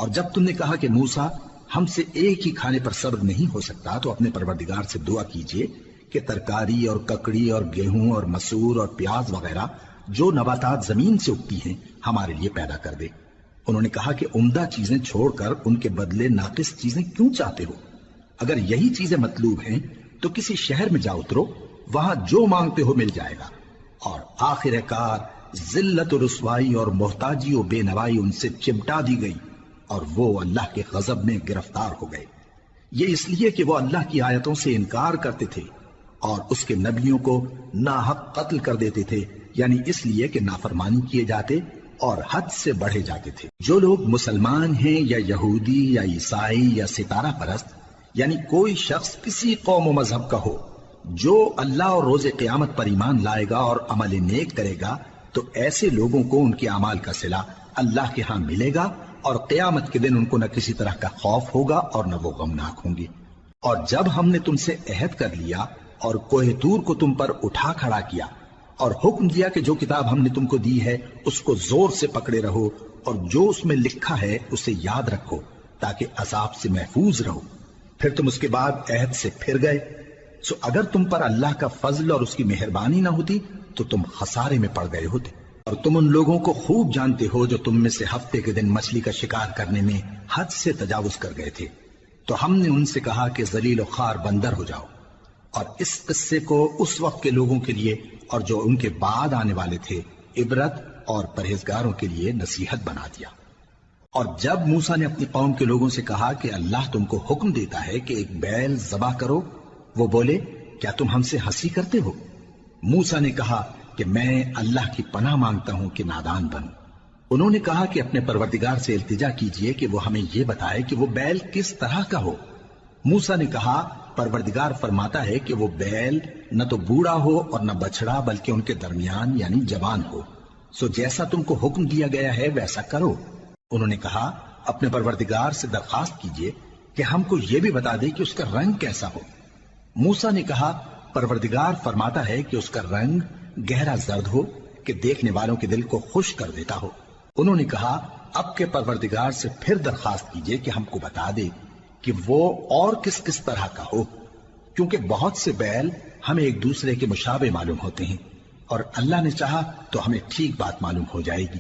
اور جب تم نے کہا کہ موسیٰ ہم سے ایک ہی کھانے پر صبر نہیں ہو سکتا تو اپنے پروردگار سے دعا کیجئے کہ ترکاری اور ککڑی اور گیہوں اور مسور اور پیاز وغیرہ جو نباتات زمین سے اگتی ہیں ہمارے لیے پیدا کر دے۔ انہوں نے کہا کہ عمدہ چیزیں چھوڑ کر ان کے بدلے ناقص چیزیں کیوں چاہتے ہو؟ اگر یہی چیزیں مطلوب ہیں تو کسی شہر میں جا اترو، وہاں جو مانگتے ہو مل جائے گا۔ اور آخر کار ذلت و رسوائی اور محتاجی و بے نوائی ان سے چمٹا دی گئی اور وہ اللہ کے غضب میں گرفتار ہو گئے۔ یہ اس لیے کہ وہ اللہ کی آیتوں سے انکار کرتے تھے اور اس کے نبیوں کو ناحق قتل کر دیتے تھے، یعنی اس لیے کہ نافرمانی کیے جاتے اور حد سے بڑھے جاتے تھے۔ جو لوگ مسلمان ہیں یا یہودی یا عیسائی یا ستارہ پرست، یعنی کوئی شخص کسی قوم و مذہب کا ہو، جو اللہ اور روز قیامت پر ایمان لائے گا اور عمل نیک کرے گا تو ایسے لوگوں کو ان کے اعمال کا صلہ اللہ کے ہاں ملے گا اور قیامت کے دن ان کو نہ کسی طرح کا خوف ہوگا اور نہ وہ غمناک ہوں گے۔ اور جب ہم نے تم سے عہد کر لیا اور کوہ طور کو تم پر اٹھا کھڑا کیا اور حکم دیا کہ جو کتاب ہم نے تم کو دی ہے اس کو زور سے پکڑے رہو اور جو اس میں لکھا ہے اسے یاد رکھو تاکہ عذاب سے محفوظ رہو، پھر تم اس کے بعد عہد سے پھر گئے، سو اگر تم پر اللہ کا فضل اور اس کی مہربانی نہ ہوتی تو تم خسارے میں پڑ گئے ہوتے۔ اور تم ان لوگوں کو خوب جانتے ہو جو تم میں سے ہفتے کے دن مچھلی کا شکار کرنے میں حد سے تجاوز کر گئے تھے، تو ہم نے ان سے کہا کہ ذلیل و خوار بندر ہو جاؤ، اور اس قصے کو اس وقت کے لوگوں کے لیے اور جو ان کے بعد آنے والے تھے عبرت اور پرہیزگاروں کے لیے نصیحت بنا دیا۔ اور جب موسیٰ نے اپنی قوم کے لوگوں سے کہا کہ اللہ تم کو حکم دیتا ہے کہ ایک بیل ذبح کرو، وہ بولے کیا تم ہم سے ہنسی کرتے ہو؟ موسیٰ نے کہا کہ میں اللہ کی پناہ مانگتا ہوں کہ نادان بنوں۔ انہوں نے کہا کہ اپنے پروردگار سے التجا کیجئے کہ وہ ہمیں یہ بتائے کہ وہ بیل کس طرح کا ہو۔ موسیٰ نے کہا پروردگار فرماتا ہے کہ وہ بیل نہ تو بوڑھا ہو اور نہ بچڑا بلکہ ان کے درمیان یعنی جوان ہو، سو جیسا تم کو حکم دیا گیا ہے ویسا کرو۔ انہوں نے کہا اپنے پروردگار سے درخواست کیجئے کہ ہم کو یہ بھی بتا دے کہ اس کا رنگ کیسا ہو۔ موسیٰ نے کہا پروردگار فرماتا ہے کہ اس کا رنگ گہرا زرد ہو کہ دیکھنے والوں کے دل کو خوش کر دیتا ہو۔ انہوں نے کہا اب کے پروردگار سے پھر درخواست کیجئے کہ ہم کو بتا دے کہ وہ اور کس کس طرح کا ہو، کیونکہ بہت سے بیل ہمیں ایک دوسرے کے مشابہ معلوم ہوتے ہیں، اور اللہ نے چاہا تو ہمیں ٹھیک بات معلوم ہو جائے گی۔